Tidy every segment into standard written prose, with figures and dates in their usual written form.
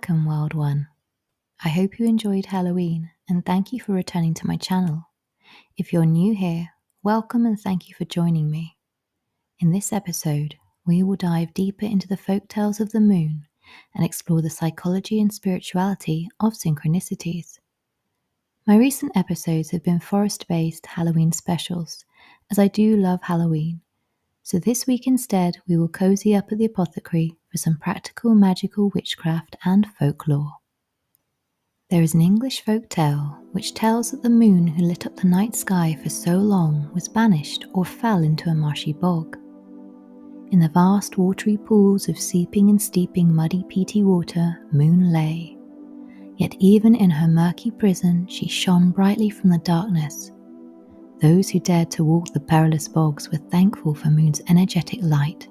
Welcome, Wild One. I hope you enjoyed Halloween and thank you for returning to my channel. If you're new here, welcome and thank you for joining me. In this episode, we will dive deeper into the folktales of the moon and explore the psychology and spirituality of synchronicities. My recent episodes have been forest-based Halloween specials, as I do love Halloween. So this week instead, we will cozy up at the apothecary for some practical magical witchcraft and folklore. There is an English folk tale which tells that the moon who lit up the night sky for so long was banished or fell into a marshy bog. In the vast watery pools of seeping and steeping muddy peaty water, Moon lay. Yet even in her murky prison she shone brightly from the darkness. Those who dared to walk the perilous bogs were thankful for Moon's energetic light.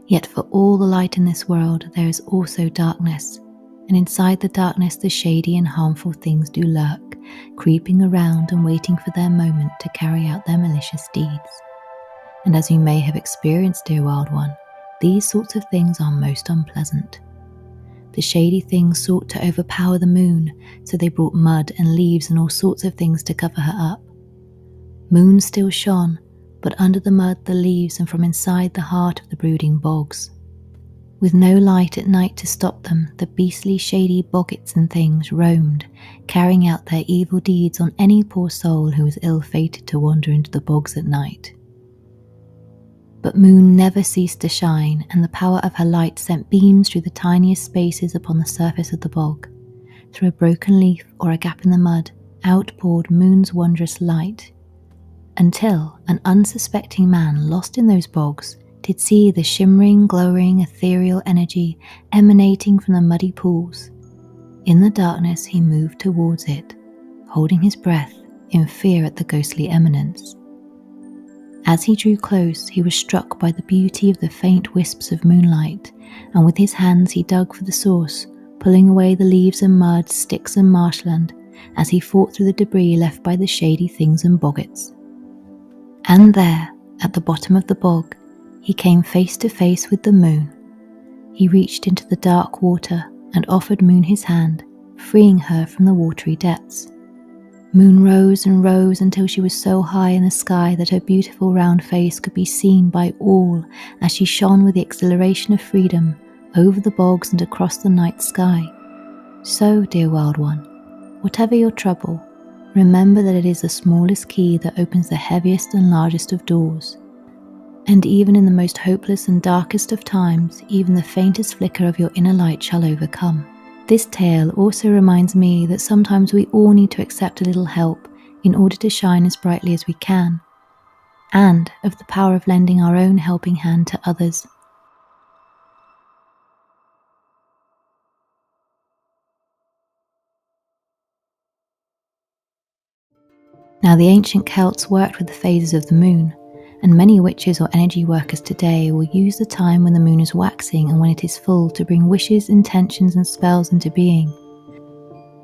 Yet for all the light in this world there is also darkness, and inside the darkness the shady and harmful things do lurk, creeping around and waiting for their moment to carry out their malicious deeds. And as you may have experienced, dear Wild One, these sorts of things are most unpleasant. The shady things sought to overpower the moon, so they brought mud and leaves and all sorts of things to cover her up. Moon still shone, but under the mud, the leaves, and from inside the heart of the brooding bogs. With no light at night to stop them, the beastly shady boggits and things roamed, carrying out their evil deeds on any poor soul who was ill-fated to wander into the bogs at night. But Moon never ceased to shine, and the power of her light sent beams through the tiniest spaces upon the surface of the bog. Through a broken leaf or a gap in the mud, outpoured Moon's wondrous light, until an unsuspecting man lost in those bogs did see the shimmering, glowing, ethereal energy emanating from the muddy pools. In the darkness he moved towards it, holding his breath in fear at the ghostly eminence. As he drew close, he was struck by the beauty of the faint wisps of moonlight, and with his hands he dug for the source, pulling away the leaves and mud, sticks and marshland, as he fought through the debris left by the shady things and boggits. And there, at the bottom of the bog, he came face to face with the moon. He reached into the dark water and offered Moon his hand, freeing her from the watery depths. Moon rose and rose until she was so high in the sky that her beautiful round face could be seen by all as she shone with the exhilaration of freedom over the bogs and across the night sky. So, dear Wild One, whatever your trouble, remember that it is the smallest key that opens the heaviest and largest of doors. And even in the most hopeless and darkest of times, even the faintest flicker of your inner light shall overcome. This tale also reminds me that sometimes we all need to accept a little help in order to shine as brightly as we can, and of the power of lending our own helping hand to others. Now, the ancient Celts worked with the phases of the moon, and many witches or energy workers today will use the time when the moon is waxing and when it is full to bring wishes, intentions and spells into being.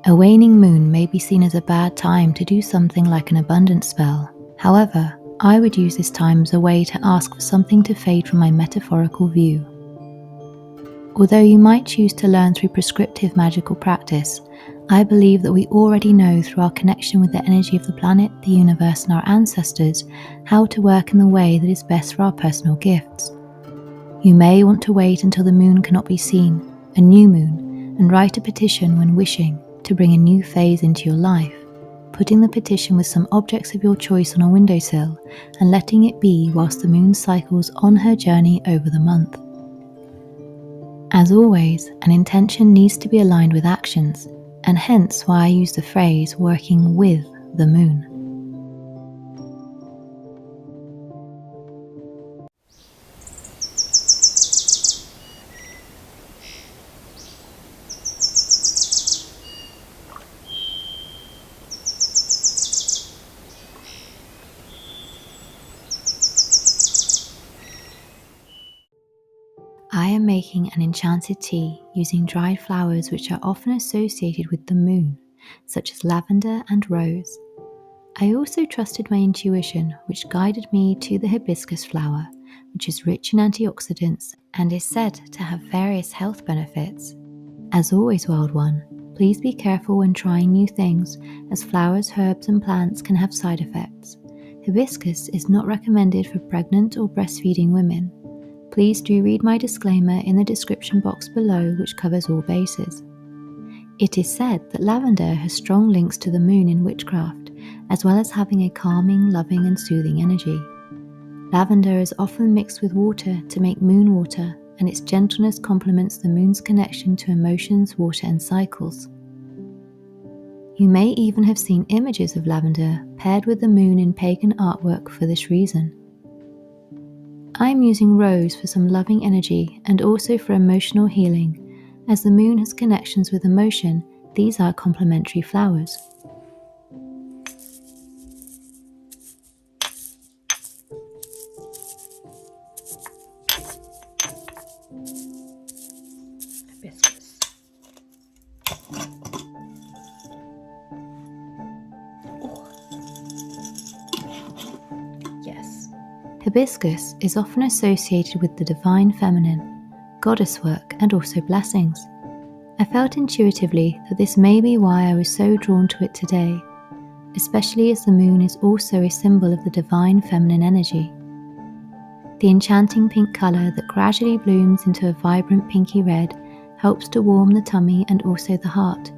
A waning moon may be seen as a bad time to do something like an abundance spell. However, I would use this time as a way to ask for something to fade from my metaphorical view. Although you might choose to learn through prescriptive magical practice, I believe that we already know through our connection with the energy of the planet, the universe and our ancestors how to work in the way that is best for our personal gifts. You may want to wait until the moon cannot be seen, a new moon, and write a petition when wishing to bring a new phase into your life, putting the petition with some objects of your choice on a windowsill and letting it be whilst the moon cycles on her journey over the month. As always, an intention needs to be aligned with actions, and hence why I use the phrase working with the moon. I am making an enchanted tea using dried flowers which are often associated with the moon, such as lavender and rose. I also trusted my intuition, which guided me to the hibiscus flower, which is rich in antioxidants and is said to have various health benefits. As always, Wild One, please be careful when trying new things, as flowers, herbs, and plants can have side effects. Hibiscus is not recommended for pregnant or breastfeeding women. Please do read my disclaimer in the description box below, which covers all bases. It is said that lavender has strong links to the moon in witchcraft, as well as having a calming, loving, and soothing energy. Lavender is often mixed with water to make moon water, and its gentleness complements the moon's connection to emotions, water, and cycles. You may even have seen images of lavender paired with the moon in pagan artwork for this reason. I am using rose for some loving energy and also for emotional healing. As the moon has connections with emotion, these are complementary flowers. Hibiscus. Yes. Hibiscus is often associated with the divine feminine, goddess work, and also blessings. I felt intuitively that this may be why I was so drawn to it today, especially as the moon is also a symbol of the divine feminine energy. The enchanting pink colour that gradually blooms into a vibrant pinky red helps to warm the tummy and also the heart.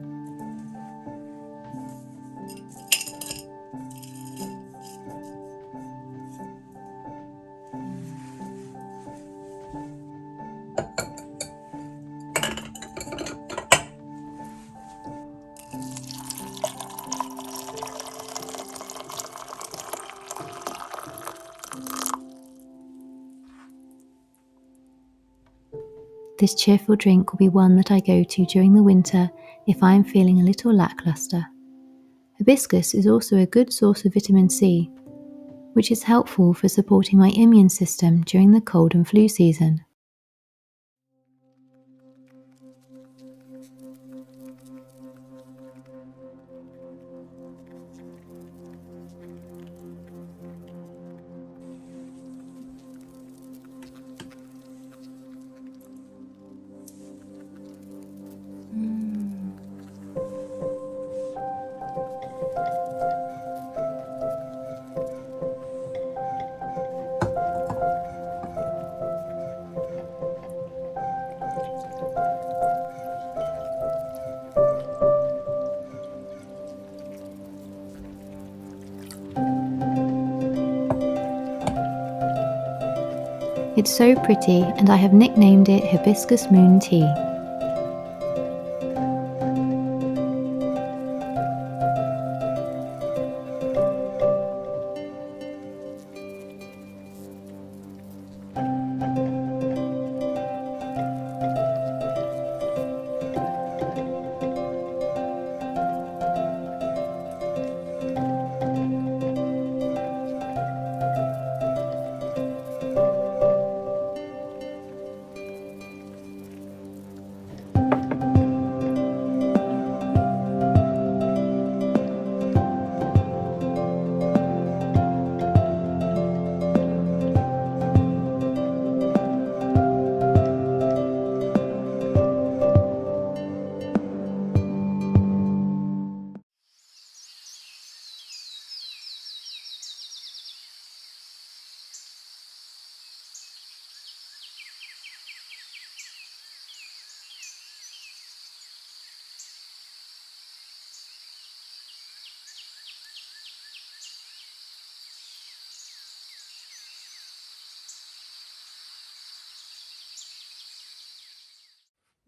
This cheerful drink will be one that I go to during the winter if I am feeling a little lackluster. Hibiscus is also a good source of vitamin C, which is helpful for supporting my immune system during the cold and flu season. It's so pretty, and I have nicknamed it Hibiscus Moon Tea.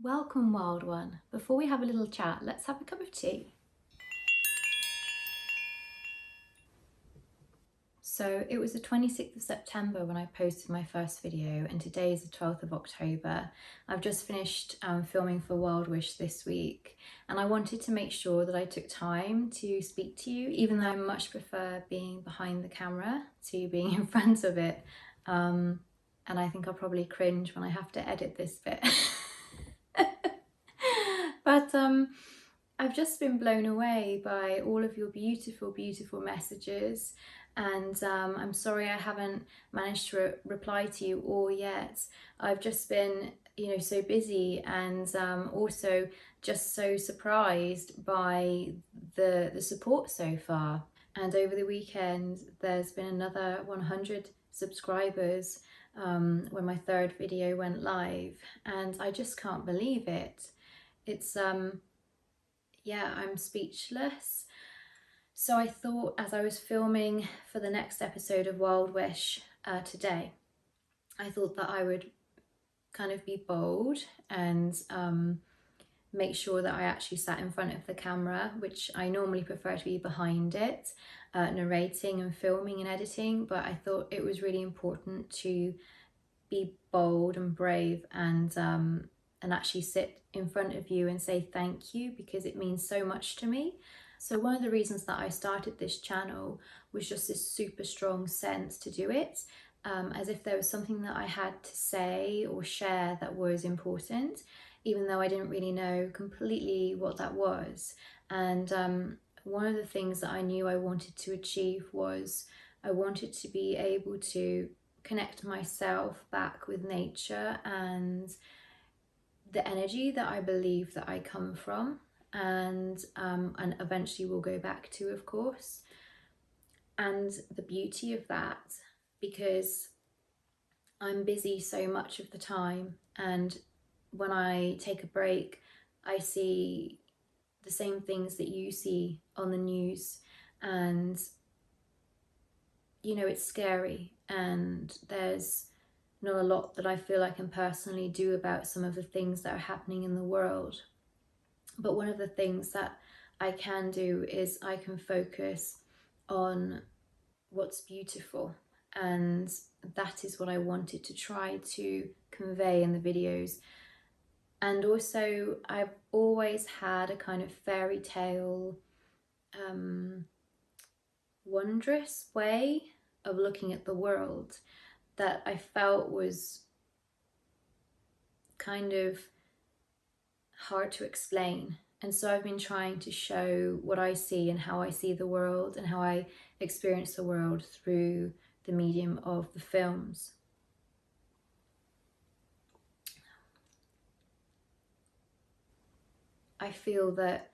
Welcome, Wild One. Before we have a little chat, let's have a cup of tea. So it was the 26th of September when I posted my first video, and today is the 12th of October. I've just finished filming for Wild Wish this week, and I wanted to make sure that I took time to speak to you, even though I much prefer being behind the camera to being in front of it. And I think I'll probably cringe when I have to edit this bit. But I've just been blown away by all of your beautiful, beautiful messages, and I'm sorry I haven't managed to reply to you all yet. I've just been so busy, and also just so surprised by the support so far. And over the weekend, there's been another 100 subscribers when my third video went live, and I just can't believe it. It's yeah, I'm speechless. So I thought, as I was filming for the next episode of Wild Wish today, I thought that I would kind of be bold and make sure that I actually sat in front of the camera, which I normally prefer to be behind it, narrating and filming and editing, but I thought it was really important to be bold and brave and actually sit in front of you and say thank you, because it means so much to me. So one of the reasons that I started this channel was just this super strong sense to do it, as if there was something that I had to say or share that was important, even though I didn't really know completely what that was. And one of the things that I knew I wanted to achieve was I wanted to be able to connect myself back with nature and the energy that I believe that I come from, and eventually will go back to, of course, and the beauty of that, because I'm busy so much of the time, and when I take a break, I see the same things that you see on the news, and it's scary, and there's not a lot that I feel I can personally do about some of the things that are happening in the world. But one of the things that I can do is I can focus on what's beautiful, and that is what I wanted to try to convey in the videos. And also, I've always had a kind of fairy tale, wondrous way of looking at the world that I felt was kind of hard to explain. And so I've been trying to show what I see and how I see the world and how I experience the world through the medium of the films. I feel that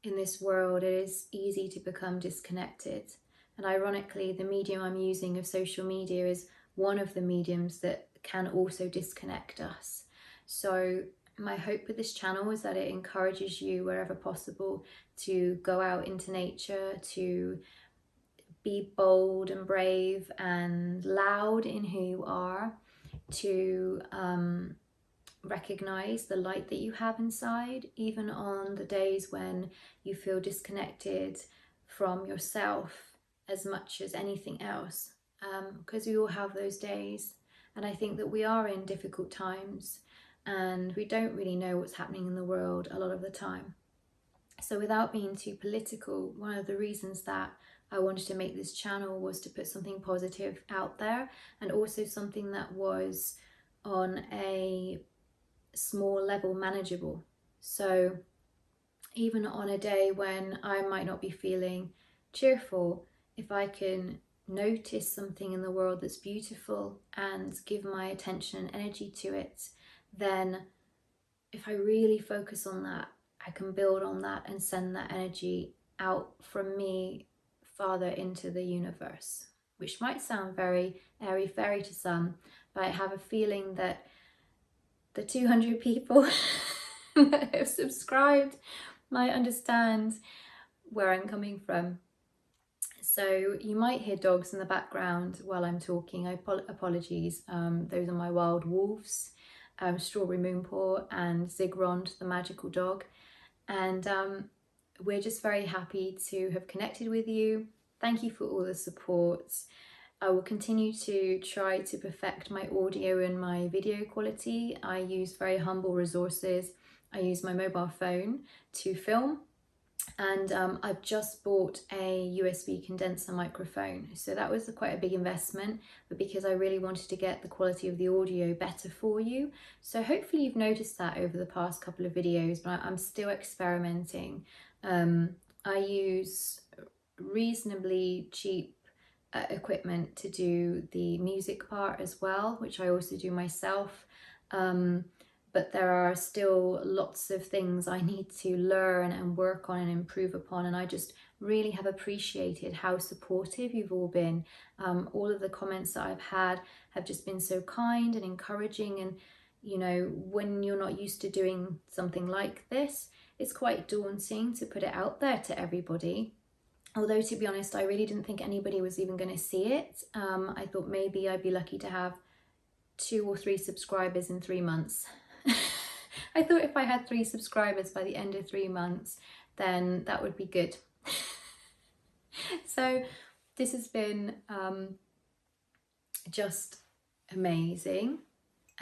in this world it is easy to become disconnected. And ironically, the medium I'm using of social media is one of the mediums that can also disconnect us. So my hope with this channel is that it encourages you wherever possible to go out into nature, to be bold and brave and loud in who you are, to recognize the light that you have inside, even on the days when you feel disconnected from yourself as much as anything else, because we all have those days. And I think that we are in difficult times and we don't really know what's happening in the world a lot of the time. So without being too political, one of the reasons that I wanted to make this channel was to put something positive out there, and also something that was on a small level manageable. So even on a day when I might not be feeling cheerful, if I can notice something in the world that's beautiful and give my attention and energy to it, then if I really focus on that, I can build on that and send that energy out from me farther into the universe, which might sound very airy-fairy to some, but I have a feeling that the 200 people that have subscribed might understand where I'm coming from. So you might hear dogs in the background while I'm talking. Apologies. Those are my wild wolves, Strawberry Moonpaw and Zigrond, the magical dog. And we're just very happy to have connected with you. Thank you for all the support. I will continue to try to perfect my audio and my video quality. I use very humble resources. I use my mobile phone to film, and I've just bought a USB condenser microphone. So that was quite a big investment, but because I really wanted to get the quality of the audio better for you. So hopefully you've noticed that over the past couple of videos, but I'm still experimenting. I use reasonably cheap equipment to do the music part as well, which I also do myself. but there are still lots of things I need to learn and work on and improve upon. And I just really have appreciated how supportive you've all been. All of the comments that I've had have just been so kind and encouraging. And, you know, when you're not used to doing something like this, it's quite daunting to put it out there to everybody. Although, to be honest, I really didn't think anybody was even going to see it. I thought maybe I'd be lucky to have 2 or 3 subscribers in 3 months. I thought if I had 3 subscribers by the end of 3 months, then that would be good. So this has been just amazing,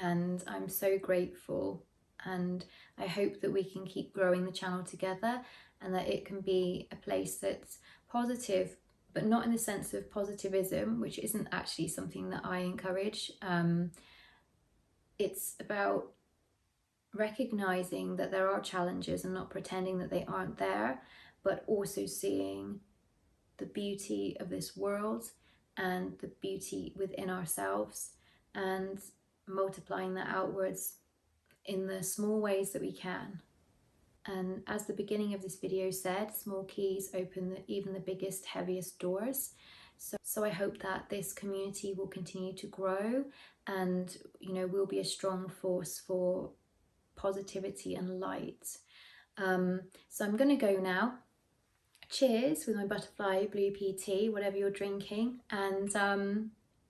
and I'm so grateful, and I hope that we can keep growing the channel together and that it can be a place that's positive, but not in the sense of positivism, which isn't actually something that I encourage. It's about recognizing that there are challenges and not pretending that they aren't there, but also seeing the beauty of this world and the beauty within ourselves and multiplying that outwards in the small ways that we can. And as the beginning of this video said, small keys open even the biggest, heaviest doors. So I hope that this community will continue to grow, and, you know, we'll be a strong force for positivity and light. So I'm going to go now. Cheers with my butterfly blue pea tea, whatever you're drinking, and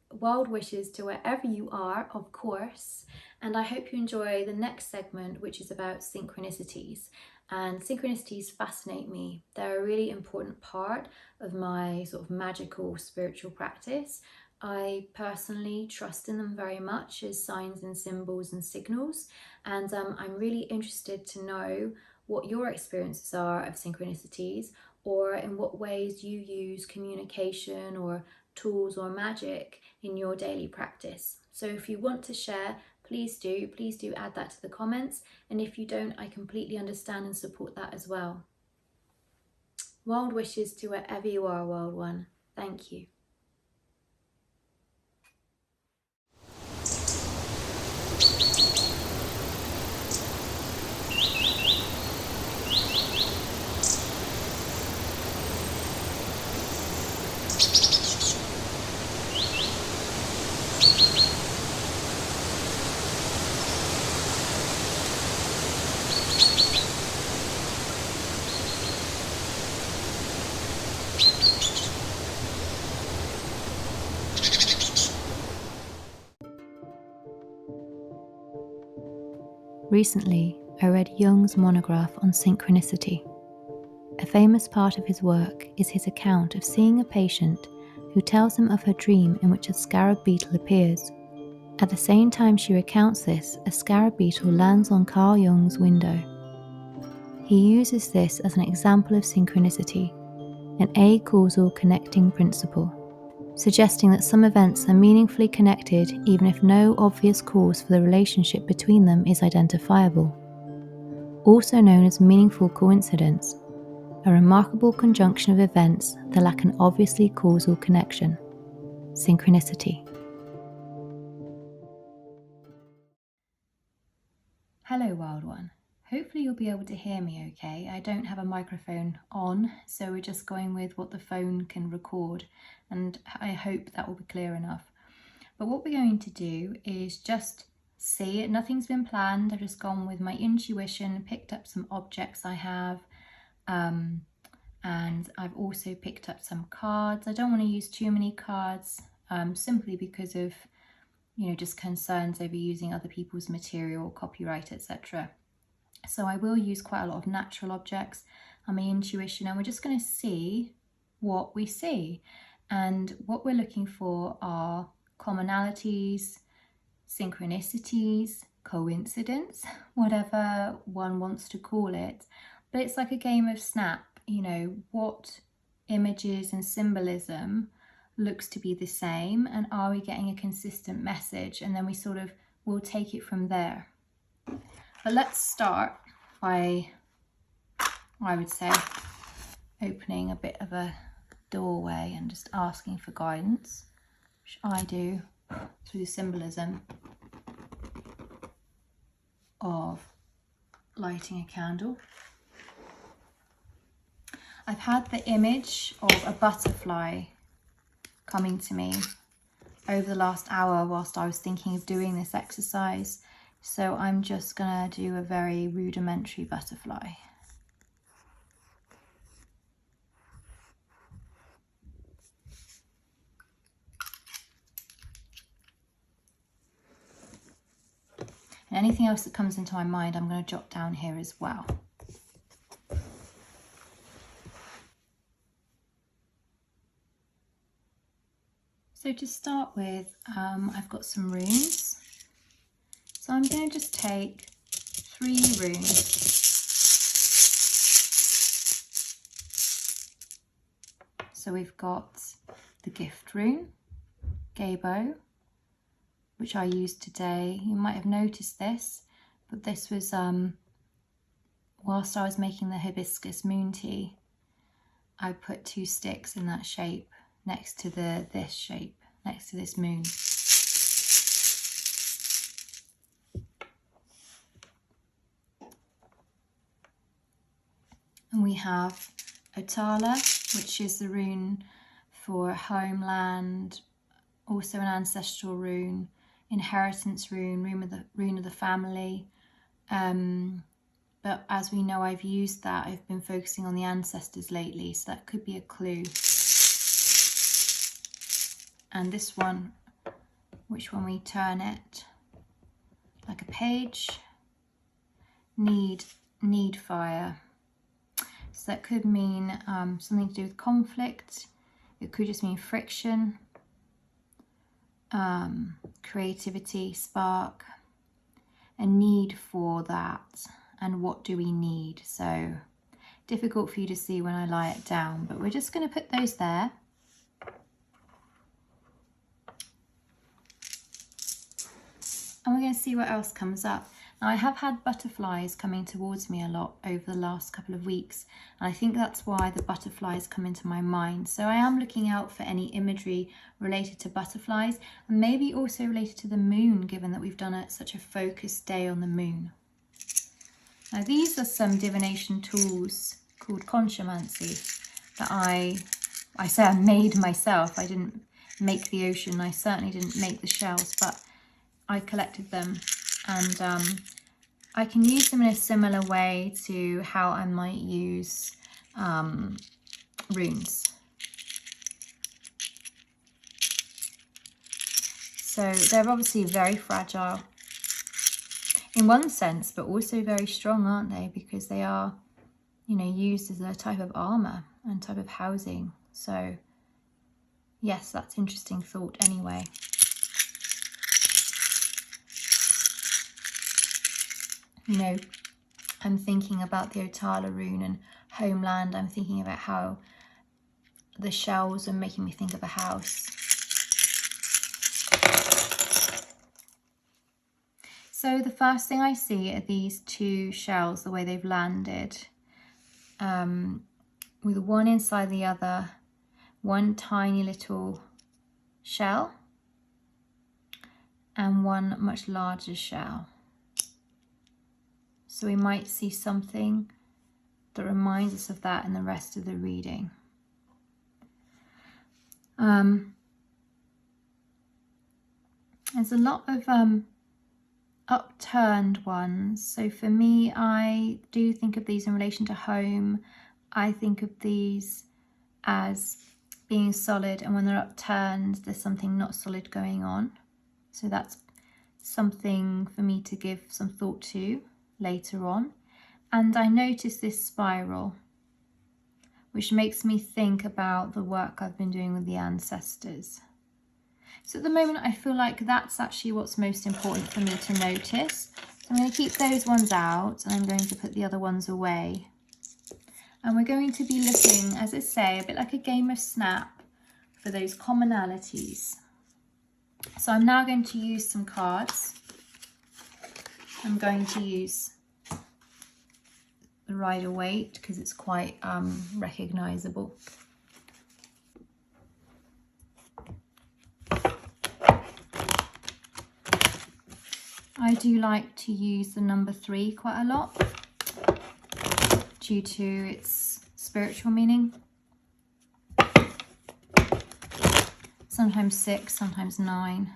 wild wishes to wherever you are, of course. And I hope you enjoy the next segment, which is about synchronicities. And synchronicities fascinate me. They're a really important part of my sort of magical spiritual practice. I personally trust in them very much as signs and symbols and signals. And I'm really interested to know what your experiences are of synchronicities, or in what ways you use communication or tools or magic in your daily practice. So if you want to share, please do add that to the comments. And if you don't, I completely understand and support that as well. Wild wishes to wherever you are, Wild One. Thank you. Recently, I read Jung's monograph on synchronicity. A famous part of his work is his account of seeing a patient who tells him of her dream in which a scarab beetle appears. At the same time she recounts this, a scarab beetle lands on Carl Jung's window. He uses this as an example of synchronicity, an a-causal connecting principle, suggesting that some events are meaningfully connected even if no obvious cause for the relationship between them is identifiable. Also known as meaningful coincidence, a remarkable conjunction of events that lack an obviously causal connection. Synchronicity. Hello, Wild One. Hopefully you'll be able to hear me okay. I don't have a microphone on, so we're just going with what the phone can record, and I hope that will be clear enough. But what we're going to do is just see it. Nothing's been planned. I've just gone with my intuition, picked up some objects I have, and I've also picked up some cards. I don't want to use too many cards, simply because of, you know, just concerns over using other people's material, copyright, etc. So I will use quite a lot of natural objects and my intuition, and we're just going to see what we see. And what we're looking for are commonalities, synchronicities, coincidence, whatever one wants to call it. But it's like a game of snap, you know, what images and symbolism looks to be the same, and are we getting a consistent message? And then we sort of will take it from there. But let's start by, I would say, opening a bit of a doorway and just asking for guidance, which I do through symbolism. of lighting a candle. I've had the image of a butterfly coming to me over the last hour whilst I was thinking of doing this exercise. So I'm just gonna do a very rudimentary butterfly. And anything else that comes into my mind, I'm going to jot down here as well. So to start with, I've got some runes. So I'm going to just take 3 runes. So we've got the gift rune, Gabo, which I used today. You might have noticed this, but this was whilst I was making the Hibiscus Moon Tea. I put 2 sticks in that shape next to this shape, next to this moon. And we have Otala, which is the rune for homeland, also an ancestral rune, inheritance rune, rune of the family. But as we know, I've used that. I've been focusing on the ancestors lately, so that could be a clue. And this one, which when we turn it like a page, need fire. So that could mean something to do with conflict. It could just mean friction, creativity, spark, a need for that. And what do we need? So difficult for you to see when I lie it down, but we're just going to put those there. And we're going to see what else comes up. Now, I have had butterflies coming towards me a lot over the last couple of weeks, and I think that's why the butterflies come into my mind. So I am looking out for any imagery related to butterflies, and maybe also related to the moon, given that we've done such a focused day on the moon. Now, these are some divination tools called Consciomancy that I say I made myself. I didn't make the ocean. I certainly didn't make the shells, but I collected them, and I can use them in a similar way to how I might use runes. So they're obviously very fragile in one sense, but also very strong, aren't they? Because they are, you know, used as a type of armor and type of housing. So yes, that's interesting thought anyway. You know, I'm thinking about the Otala rune and homeland. I'm thinking about how the shells are making me think of a house. So the first thing I see are these 2 shells, the way they've landed, with one inside the other, one tiny little shell and one much larger shell. So we might see something that reminds us of that in the rest of the reading. There's a lot of upturned ones. So for me, I do think of these in relation to home. I think of these as being solid, and when they're upturned, there's something not solid going on. So that's something for me to give some thought to later on. And I notice this spiral, which makes me think about the work I've been doing with the ancestors. So at the moment, I feel like that's actually what's most important for me to notice. So I'm going to keep those ones out, and I'm going to put the other ones away. And we're going to be looking, as I say, a bit like a game of Snap for those commonalities. So I'm now going to use some cards. I'm going to use the Rider-Waite because it's quite recognisable. I do like to use the number 3 quite a lot due to its spiritual meaning. Sometimes 6, sometimes 9.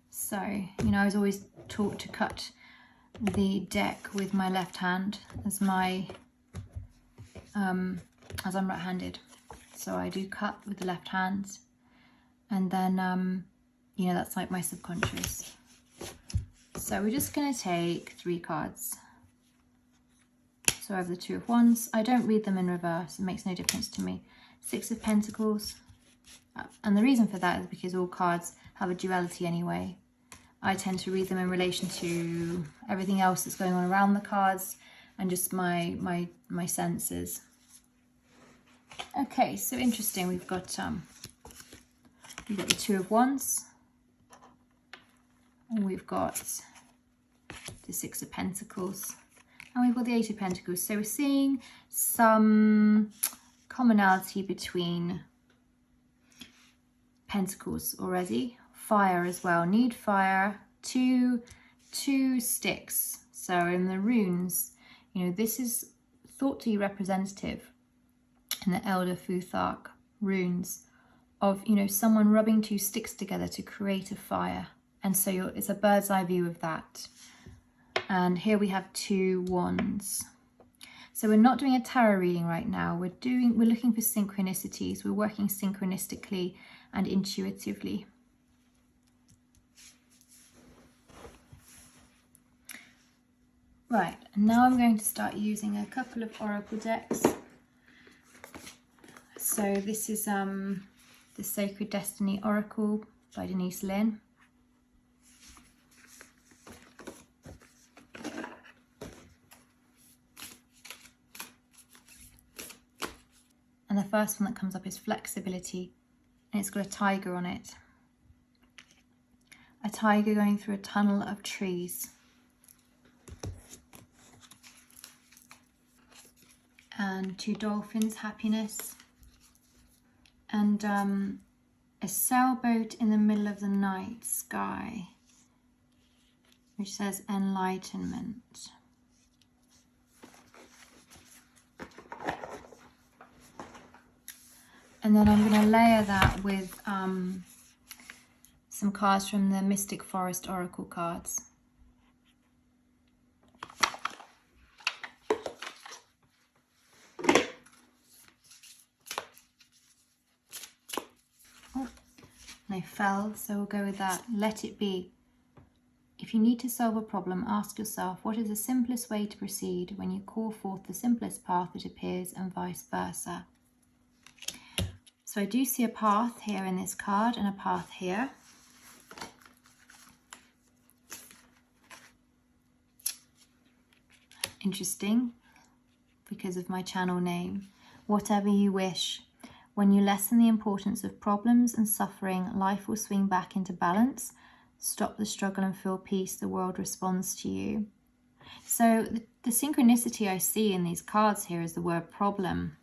So, you know, I was always taught to cut the deck with my left hand as my, as I'm right-handed. So I do cut with the left hand, and then, you know, that's like my subconscious. So we're just going to take 3 cards. So I have the 2 of Wands. I don't read them in reverse. It makes no difference to me. 6 of Pentacles. And the reason for that is because all cards have a duality anyway. I tend to read them in relation to everything else that's going on around the cards and just my senses. Okay, so interesting. We've got the 2 of Wands, and we've got the 6 of Pentacles, and we've got the 8 of Pentacles. So we're seeing some commonality between Pentacles already. Fire as well. Need fire. Two sticks. So in the runes, you know, this is thought to be representative in the Elder Futhark runes of, you know, someone rubbing 2 sticks together to create a fire. And so it's a bird's eye view of that. And here we have 2 wands. So we're not doing a tarot reading right now. We're looking for synchronicities. We're working synchronistically and intuitively. Right, and now I'm going to start using a couple of oracle decks. So this is the Sacred Destiny Oracle by Denise Lynn. And the first one that comes up is flexibility, and it's got a tiger on it. A tiger going through a tunnel of trees. And 2 dolphins, happiness. And a sailboat in the middle of the night sky, which says enlightenment. And then I'm going to layer that with some cards from the Mystic Forest Oracle cards. Oh, they fell, so we'll go with that. Let it be. If you need to solve a problem, ask yourself, what is the simplest way to proceed when you call forth the simplest path that appears, and vice versa. So I do see a path here in this card and a path here. Interesting, because of my channel name. Whatever you wish. When you lessen the importance of problems and suffering, life will swing back into balance. Stop the struggle and feel peace. The world responds to you. So the synchronicity I see in these cards here is the word problem.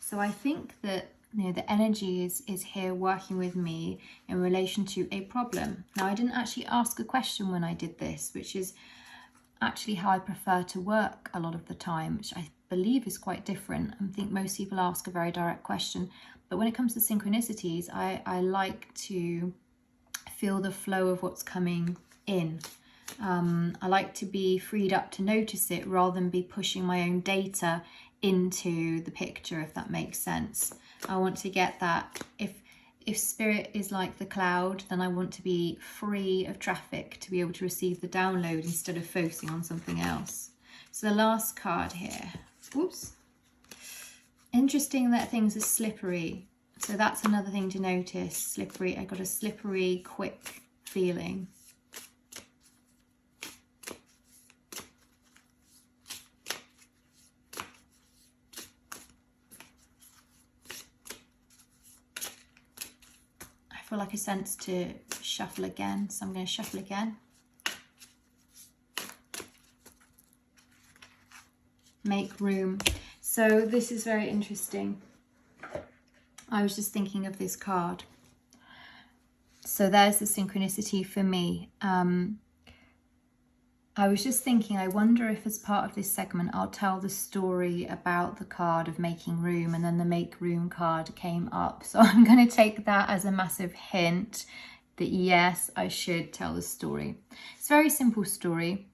So I think that, you know, the energy is here working with me in relation to a problem. Now, I didn't actually ask a question when I did this, which is actually how I prefer to work a lot of the time, which I believe is quite different. I think most people ask a very direct question, but when it comes to synchronicities, I like to feel the flow of what's coming in. I like to be freed up to notice it rather than be pushing my own data into the picture, if that makes sense. I want to get that. If spirit is like the cloud, then I want to be free of traffic to be able to receive the download instead of focusing on something else. So the last card here. Oops. Interesting that things are slippery. So that's another thing to notice. Slippery. I got a slippery, quick feeling. I feel like a sense to shuffle again, so I'm going to shuffle again. Make room. So this is very interesting. I was just thinking of this card. So there's the synchronicity for me. I was just thinking, I wonder if as part of this segment I'll tell the story about the card of making room, and then the make room card came up. So I'm going to take that as a massive hint that yes, I should tell the story. It's a very simple story.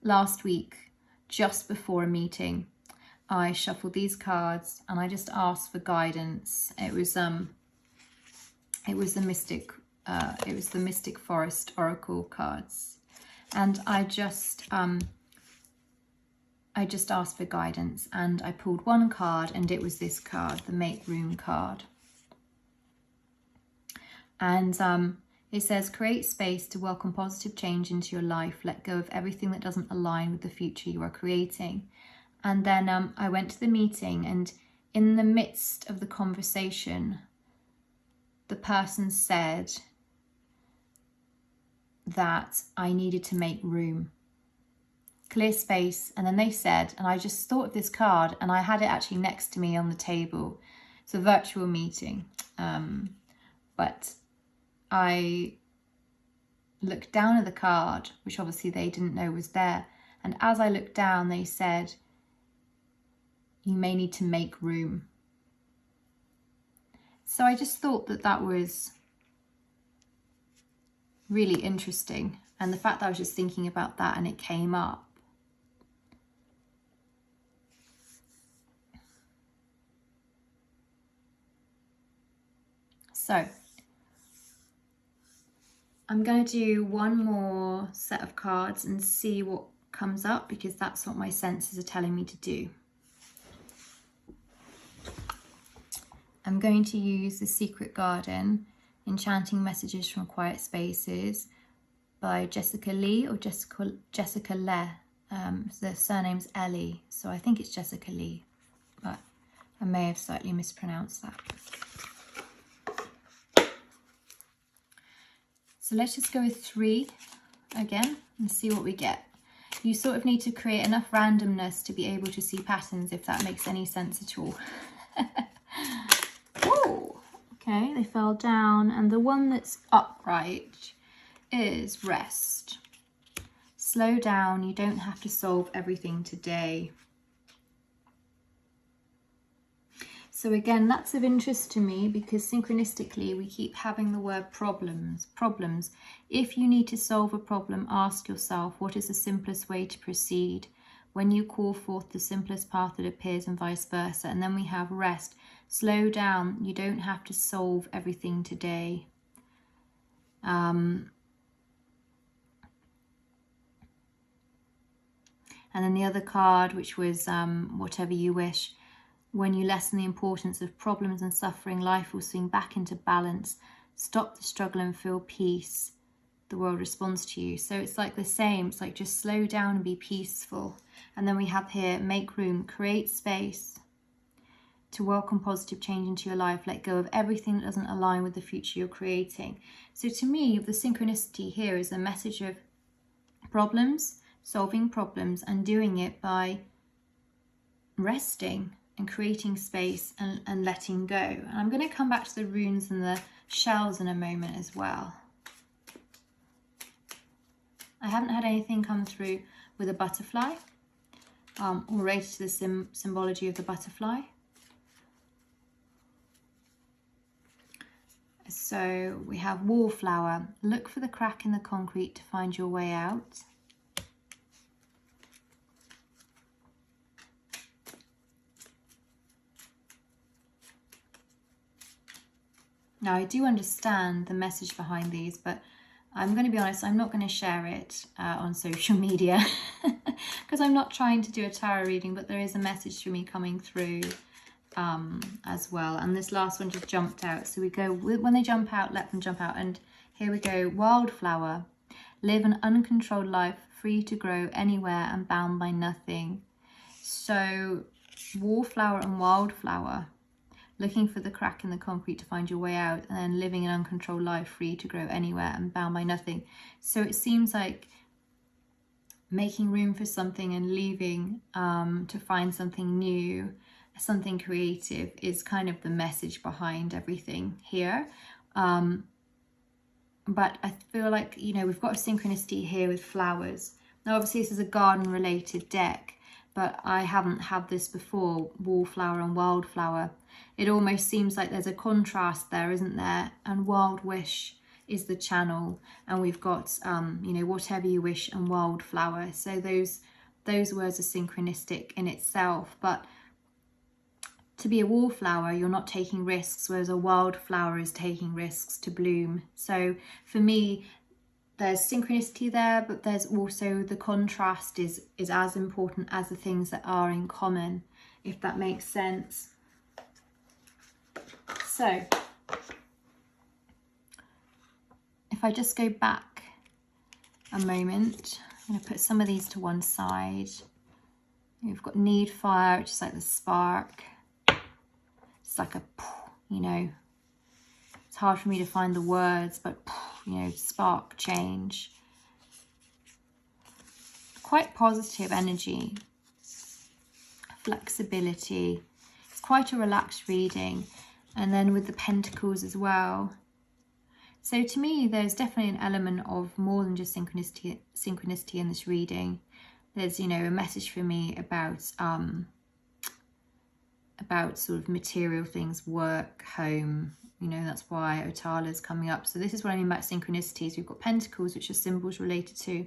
Last week, just before a meeting, I shuffled these cards and I just asked for guidance. It was the Mystic Forest Oracle cards, and I just asked for guidance, and I pulled one card, and it was this card, the Make Room card. And it says, create space to welcome positive change into your life. Let go of everything that doesn't align with the future you are creating. And then I went to the meeting, and in the midst of the conversation, the person said that I needed to make room, clear space. And then they said, and I just thought of this card, and I had it actually next to me on the table. It's a virtual meeting, but I looked down at the card, which obviously they didn't know was there. And as I looked down, they said, you may need to make room. So I just thought that that was really interesting. And the fact that I was just thinking about that and it came up. So I'm going to do one more set of cards and see what comes up, because that's what my senses are telling me to do. I'm going to use The Secret Garden, Enchanting Messages from Quiet Spaces by Jessica Lee, or Jessica Le. The surname's Ellie, so I think it's Jessica Lee, but I may have slightly mispronounced that. So let's just go with 3 again and see what we get. You sort of need to create enough randomness to be able to see patterns, if that makes any sense at all. Whoa, okay, they fell down, and the one that's upright is rest. Slow down, you don't have to solve everything today. So again, that's of interest to me, because synchronistically we keep having the word problems. If you need to solve a problem, ask yourself, what is the simplest way to proceed? When you call forth the simplest path that appears, and vice versa. And then we have rest. Slow down, you don't have to solve everything today. And then the other card, which was whatever you wish. When you lessen the importance of problems and suffering, life will swing back into balance. Stop the struggle and feel peace. The world responds to you. So it's like the same. It's like just slow down and be peaceful. And then we have here, make room, create space to welcome positive change into your life. Let go of everything that doesn't align with the future you're creating. So to me, the synchronicity here is a message of problems, solving problems, and doing it by resting and creating space and letting go. And I'm going to come back to the runes and the shells in a moment as well. I haven't had anything come through with a butterfly or related to the symbology of the butterfly. So we have wallflower. Look for the crack in the concrete to find your way out. Now, I do understand the message behind these, but I'm going to be honest, I'm not going to share it on social media because I'm not trying to do a tarot reading, but there is a message for me coming through as well. And this last one just jumped out. So we go, when they jump out, let them jump out. And here we go, wildflower. Live an uncontrolled life, free to grow anywhere and bound by nothing. So wallflower and wildflower. Looking for the crack in the concrete to find your way out, and then living an uncontrolled life, free to grow anywhere and bound by nothing. So it seems like making room for something and leaving to find something new, something creative, is kind of the message behind everything here. But I feel like, you know, we've got a synchronicity here with flowers, Now obviously this is a garden related deck, but I haven't had this before, Wallflower and Wildflower. It almost seems like there's a contrast there, isn't there? And Wild Wish is the channel, and we've got you know, Whatever You Wish and Wildflower. So those words are synchronistic in itself, but to be a wallflower, you're not taking risks, whereas a wildflower is taking risks to bloom. So for me, there's synchronicity there, but there's also the contrast is as important as the things that are in common, if that makes sense. So if I just go back a moment, I'm going to put some of these to one side. We've got Need Fire, which is like the spark. It's like a, you know, it's hard for me to find the words, but, you know, spark, change. Quite positive energy, flexibility. It's quite a relaxed reading. And then with the pentacles as well. So to me, there's definitely an element of more than just synchronicity in this reading. There's, you know, a message for me about sort of material things, work, home. You know, that's why Otala is coming up. So this is what I mean about synchronicities. We've got pentacles, which are symbols related to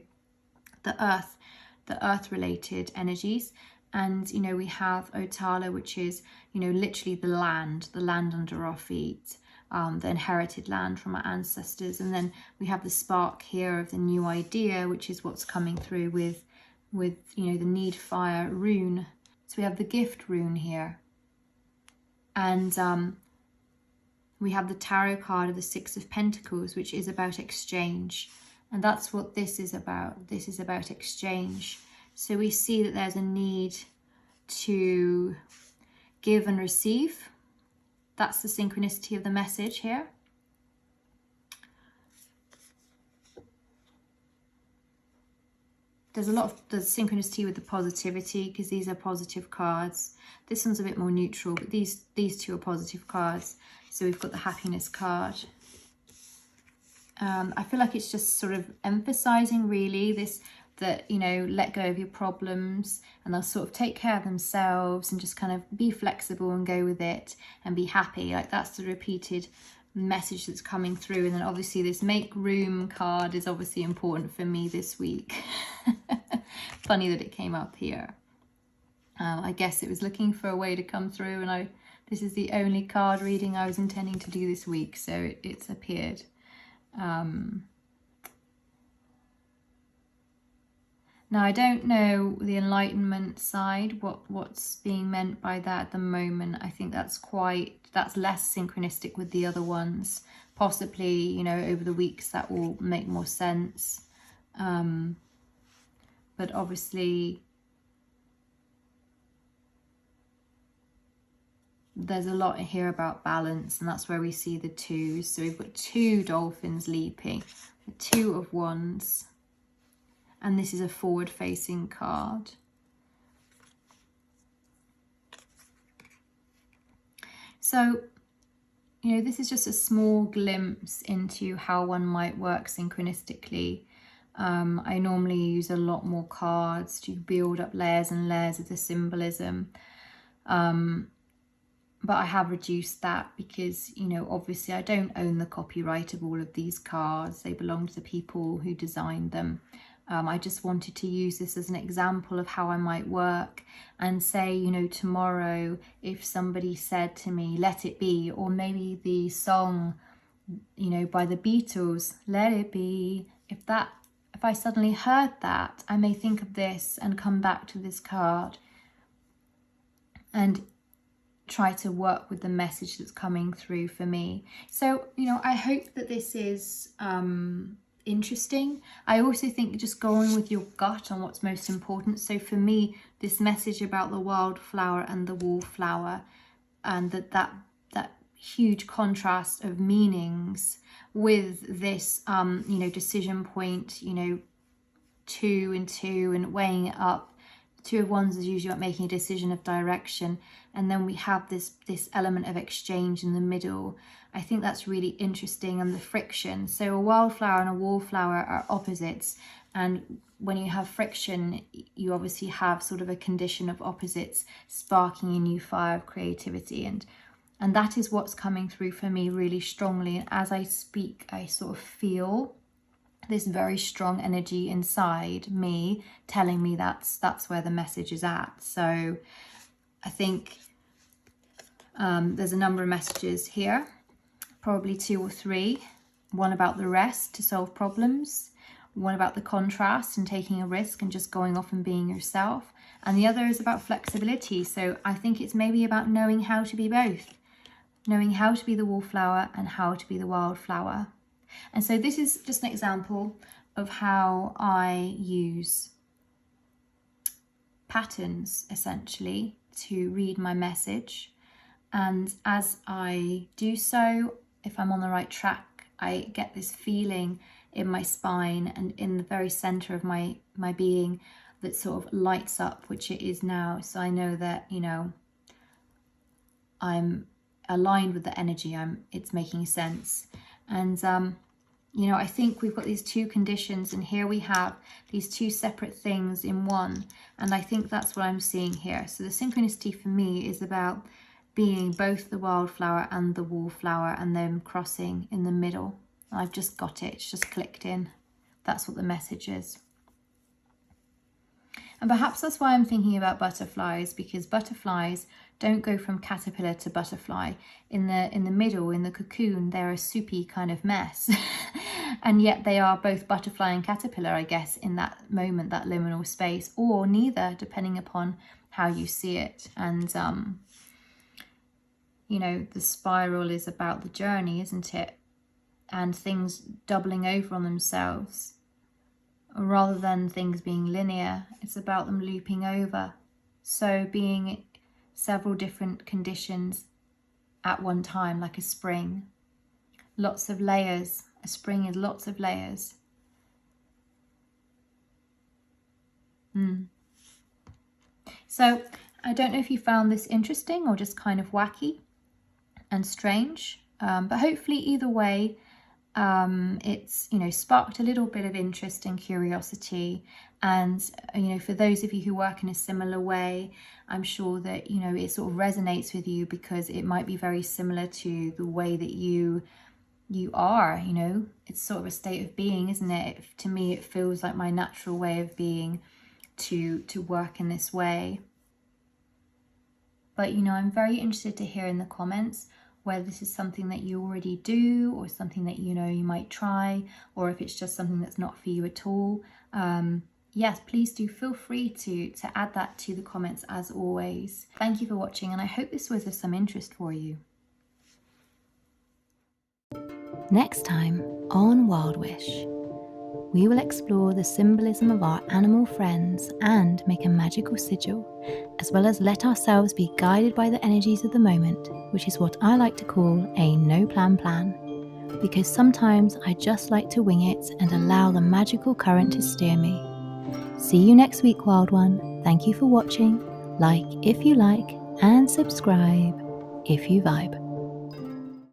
the earth related energies. And, you know, we have Otala, which is, you know, literally the land under our feet, the inherited land from our ancestors. And then we have the spark here of the new idea, which is what's coming through with you know, the Need Fire rune. So we have the gift rune here. And we have the tarot card of the Six of Pentacles, which is about exchange. And that's what this is about. This is about exchange. So we see that there's a need to give and receive. That's the synchronicity of the message here. There's a lot of the synchronicity with the positivity, because these are positive cards. This one's a bit more neutral, but these two are positive cards. So we've got the happiness card. I feel like it's just sort of emphasizing really this, that, you know, let go of your problems and they'll sort of take care of themselves, and just kind of be flexible and go with it and be happy. Like, that's the repeated message that's coming through. And then obviously this make room card is obviously important for me this week. Funny that it came up here. I guess it was looking for a way to come through, and this is the only card reading I was intending to do this week, so it's appeared. Now, I don't know the enlightenment side, what's being meant by that at the moment. I think that's less synchronistic with the other ones. Possibly, you know, over the weeks that will make more sense. But obviously, there's a lot here about balance, and that's where we see the twos. So we've got two dolphins leaping, the Two of Wands. And this is a forward-facing card. So, you know, this is just a small glimpse into how one might work synchronistically. I normally use a lot more cards to build up layers and layers of the symbolism. But I have reduced that because, you know, obviously I don't own the copyright of all of these cards. They belong to the people who designed them. I just wanted to use this as an example of how I might work, and say, you know, tomorrow if somebody said to me, let it be, or maybe the song, you know, by the Beatles, Let It Be, if I suddenly heard that, I may think of this and come back to this card and try to work with the message that's coming through for me. So, you know, I hope that this is interesting. I also think just going with your gut on what's most important. So for me, this message about the wildflower and the wallflower, and that huge contrast of meanings with this you know, decision point, you know, 2 and 2, and weighing it up. Two of Wands is usually about making a decision of direction, and then we have this element of exchange in the middle. I think that's really interesting, and the friction. So a wildflower and a wallflower are opposites, And when you have friction, you obviously have sort of a condition of opposites sparking a new fire of creativity. And that is what's coming through for me really strongly. And as I speak, I sort of feel this very strong energy inside me telling me that's where the message is at. So I think there's a number of messages here, probably 2 or 3. One about the rest to solve problems, one about the contrast and taking a risk and just going off and being yourself, and the other is about flexibility. So I think it's maybe about knowing how to be both, knowing how to be the wallflower and how to be the wildflower. And so this is just an example of how I use patterns essentially to read my message. And as I do so, if I'm on the right track, I get this feeling in my spine and in the very center of my being that sort of lights up, which it is now. So I know that, you know, I'm aligned with the energy, it's making sense. And you know, I think we've got these 2 conditions, and here we have these 2 separate things in one, and I think that's what I'm seeing here. So the synchronicity for me is about being both the wildflower and the wallflower, and them crossing in the middle. I've just got it, it's just clicked in. That's what the message is. And perhaps that's why I'm thinking about butterflies, because butterflies don't go from caterpillar to butterfly. In the middle, in the cocoon, they're a soupy kind of mess. And yet they are both butterfly and caterpillar, I guess, in that moment, that liminal space, or neither, depending upon how you see it. And you know, the spiral is about the journey, isn't it? And things doubling over on themselves. Rather than things being linear, it's about them looping over. So being several different conditions at one time, like a spring. Lots of layers. A spring is lots of layers. So I don't know if you found this interesting or just kind of wacky and strange, but hopefully either way, it's, you know, sparked a little bit of interest and curiosity. And you know, for those of you who work in a similar way, I'm sure that, you know, it sort of resonates with you, because it might be very similar to the way that you are, you know. It's sort of a state of being, isn't it? To me, it feels like my natural way of being to work in this way. But, you know, I'm very interested to hear in the comments whether this is something that you already do, or something that, you know, you might try, or if it's just something that's not for you at all. Yes, please do feel free to add that to the comments as always. Thank you for watching, and I hope this was of some interest for you. Next time on Wild Wish, we will explore the symbolism of our animal friends and make a magical sigil, as well as let ourselves be guided by the energies of the moment, which is what I like to call a no-plan plan, because sometimes I just like to wing it and allow the magical current to steer me. See you next week, Wild One. Thank you for watching. Like if you like, and subscribe if you vibe.